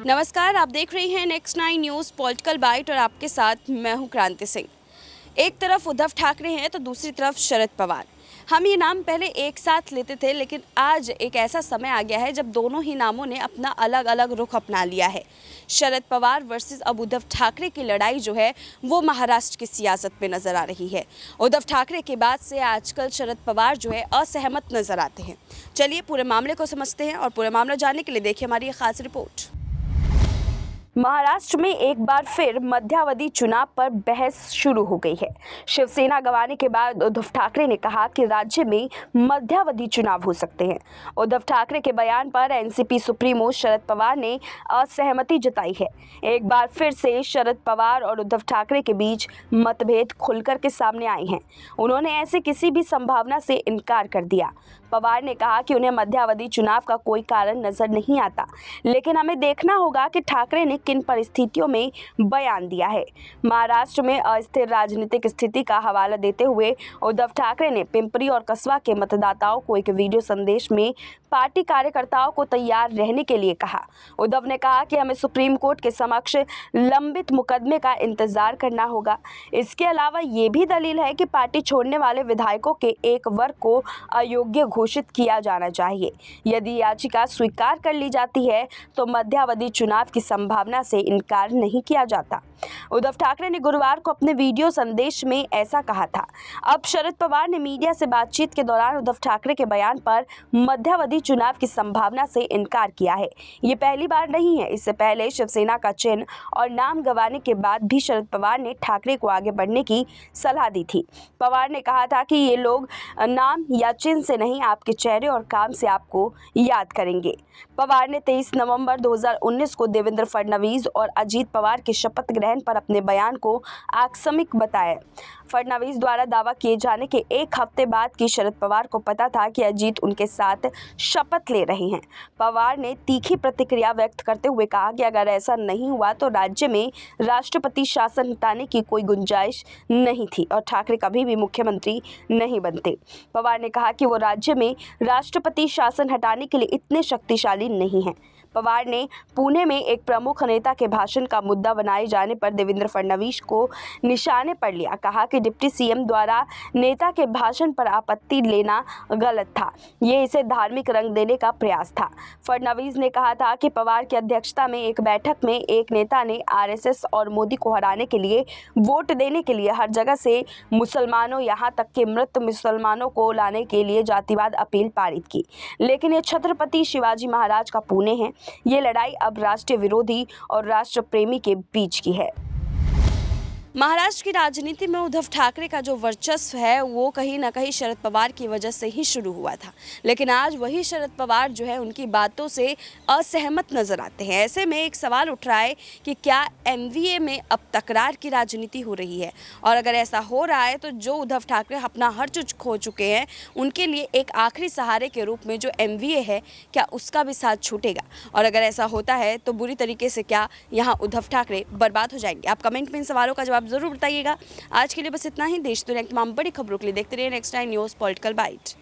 नमस्कार, आप देख रहे हैं नेक्स्ट 9 न्यूज़ पॉलिटिकल बाइट और आपके साथ मैं हूं क्रांति सिंह। एक तरफ उद्धव ठाकरे हैं तो दूसरी तरफ शरद पवार। हम ये नाम पहले एक साथ लेते थे, लेकिन आज एक ऐसा समय आ गया है जब दोनों ही नामों ने अपना अलग अलग रुख अपना लिया है। शरद पवार वर्सेस अब उद्धव ठाकरे की लड़ाई जो है वो महाराष्ट्र की सियासत में नजर आ रही है। उद्धव ठाकरे के बाद से आजकल शरद पवार जो है असहमत नजर आते हैं। चलिए पूरे मामले को समझते हैं और पूरा मामला जानने के लिए देखिए हमारी ये खास रिपोर्ट। महाराष्ट्र में एक बार फिर मध्यावधि चुनाव पर बहस शुरू हो गई है। शिवसेना गंवाने के बाद उद्धव ठाकरे ने कहा कि राज्य में मध्यावधि चुनाव हो सकते हैं। उद्धव ठाकरे के बयान पर एनसीपी सुप्रीमो शरद पवार ने असहमति जताई है। एक बार फिर से शरद पवार और उद्धव ठाकरे के बीच मतभेद खुलकर के सामने आए हैं। उन्होंने ऐसे किसी भी संभावना से इनकार कर दिया। पवार ने कहा कि उन्हें मध्यावधि चुनाव का कोई कारण नजर नहीं आता, लेकिन हमें देखना होगा कि ठाकरे ने किन परिस्थितियों में बयान दिया है। महाराष्ट्र में अस्थिर राजनीतिक स्थिति का हवाला देते हुए उद्धव ठाकरे ने पिंपरी और कसबा के मतदाताओं को एक वीडियो संदेश में पार्टी कार्यकर्ताओं को तैयार रहने के लिए कहा। उद्धव ने कहा कि हमें सुप्रीम कोर्ट के समक्ष लंबित मुकदमे का इंतजार करना होगा। इसके अलावा ये भी दलील है कि पार्टी छोड़ने वाले विधायकों के एक वर्ग को अयोग्य घोषित किया जाना चाहिए। यदि याचिका स्वीकार कर ली जाती है तो मध्यावधि चुनाव की संभावना से इनकार नहीं किया जाता। उद्धव ठाकरे ने गुरुवार को अपने वीडियो संदेश में ऐसा कहा था। अब शरद पवार ने मीडिया से बातचीत के दौरान उद्धव ठाकरे के बयान पर मध्यावधि चुनाव की संभावना से इनकार किया है। ये पहली बार नहीं है। इससे पहले शिवसेना का चिन्ह और नाम गंवाने के बाद भी शरद पवार ने ठाकरे को आगे बढ़ने की सलाह दी थी। पवार ने कहा था कि ये लोग नाम या चिन्ह से नहीं, आपके चेहरे और काम से आपको याद करेंगे। पवार ने 23 नवंबर 2019 को देवेंद्र फडणवीस और अजीत पवार के शपथ ग्रहण पर अपने बयान को आकस्मिक बताया। फडणवीस द्वारा दावा किए जाने के एक हफ्ते बाद की शरद पवार को पता था कि अजीत उनके साथ शपथ ले रहे हैं। पवार ने तीखी प्रतिक्रिया व्यक्त करते हुए कहा कि अगर ऐसा नहीं हुआ तो राज्य में राष्ट्रपति शासन हटाने की कोई गुंजाइश नहीं थी और ठाकरे कभी भी मुख्यमंत्री नहीं बनते। पवार ने कहा कि वो राज्य में राष्ट्रपति शासन हटाने के लिए इतने शक्तिशाली नहीं हैं। पवार ने पुणे में एक प्रमुख नेता के भाषण का मुद्दा बनाए जाने पर देवेंद्र फडणवीस को निशाने पर लिया। कहा कि डिप्टी सीएम द्वारा नेता के भाषण पर आपत्ति लेना गलत था। ये इसे धार्मिक रंग देने का प्रयास था। फडणवीस ने कहा था कि पवार की अध्यक्षता में एक बैठक में एक नेता ने आरएसएस और मोदी को हराने के लिए वोट देने के लिए हर जगह से मुसलमानों, यहाँ तक कि मृत मुसलमानों को लाने के लिए जातिवाद अपील पारित की। लेकिन ये छत्रपति शिवाजी महाराज का पुणे है। ये लड़ाई अब राष्ट्र विरोधी और राष्ट्र प्रेमी के बीच की है। महाराष्ट्र की राजनीति में उद्धव ठाकरे का जो वर्चस्व है वो कहीं ना कहीं शरद पवार की वजह से ही शुरू हुआ था, लेकिन आज वही शरद पवार जो है उनकी बातों से असहमत नजर आते हैं। ऐसे में एक सवाल उठ रहा है कि क्या एमवीए में अब तकरार की राजनीति हो रही है, और अगर ऐसा हो रहा है तो जो उद्धव ठाकरे अपना हर चीज खो चुके हैं उनके लिए एक आखिरी सहारे के रूप में जो एमवीए है, क्या उसका भी साथ छूटेगा? और अगर ऐसा होता है तो बुरी तरीके से क्या यहाँ उद्धव ठाकरे बर्बाद हो जाएंगे? आप कमेंट में इन सवालों का जवाब जरूर बताइएगा। आज के लिए बस इतना ही। देश दुनिया की तमाम बड़ी खबरों के लिए देखते रहिए नेक्स्ट 9 न्यूज़ पॉलिटिकल बाइट।